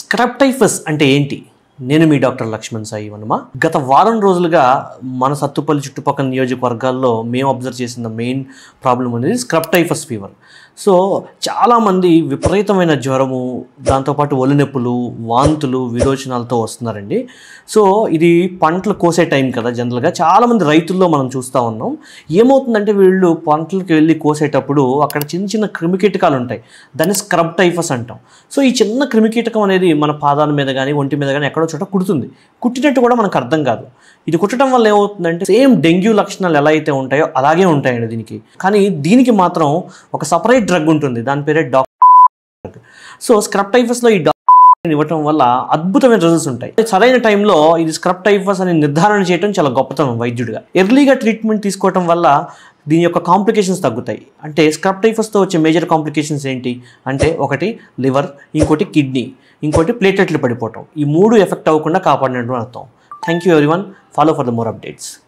Scrub typhus అంటే ఏంటి? నేను మీ డాక్టర్ లక్ష్మణ్ సాయి వనమ. గత వారం రోజులుగా మన సత్తుపల్లి చుట్టుపక్కల నియోజకవర్గాల్లో మేము అబ్జర్వ్ చేసిన మెయిన్ ప్రాబ్లం అనేది స్క్రబ్ టైఫస్ ఫీవర్. సో చాలామంది విపరీతమైన జ్వరము, దాంతోపాటు ఒళ్ళు నొప్పులు, వాంతులు, విరోచనాలతో వస్తున్నారండి. సో ఇది పంటలు కోసే టైం కదా, జనరల్గా చాలామంది రైతుల్లో మనం చూస్తూ ఉన్నాం. ఏమవుతుందంటే వీళ్ళు పంటలకు వెళ్ళి కోసేటప్పుడు అక్కడ చిన్న చిన్న క్రిమికీటకాలు ఉంటాయి, దాన్ని స్క్రబ్ టైఫస్ అంటాం. సో ఈ చిన్న క్రిమికీటకం అనేది మన పాదాల మీద కానీ ఒంటి మీద కానీ ఎక్కడో చోట కుడుతుంది. కుట్టినట్టు కూడా మనకు అర్థం కాదు. ఇది కుట్టడం వల్ల ఏమవుతుందంటే సేమ్ డెంగ్యూ లక్షణాలు ఎలా అయితే ఉంటాయో అలాగే ఉంటాయండి దీనికి. కానీ దీనికి మాత్రం ఒక సపరేట్ డ్రగ్ ఉంటుంది, దాని పేరే డ్రగ్. సో స్క్రబ్ టైఫస్లో ఈ డ్రగ్ ఇవ్వటం వల్ల అద్భుతమైన రిజల్ట్స్ ఉంటాయి. సరైన టైంలో ఇది స్క్రబ్ టైఫస్ అని నిర్ధారణ చేయడం చాలా గొప్పతనం వైద్యుడిగా. ఎర్లీగా ట్రీట్మెంట్ తీసుకోవటం వల్ల దీని యొక్క కాంప్లికేషన్స్ తగ్గుతాయి. అంటే స్క్రబ్ టైఫస్తో వచ్చే మేజర్ కాంప్లికేషన్స్ ఏంటి అంటే, ఒకటి లివర్, ఇంకోటి కిడ్నీ, ఇంకోటి ప్లేటెట్లు పడిపోవటం. ఈ మూడు ఎఫెక్ట్ అవ్వకుండా కాపాడినట్టు అర్థం. Thank you everyone. Follow for the more updates.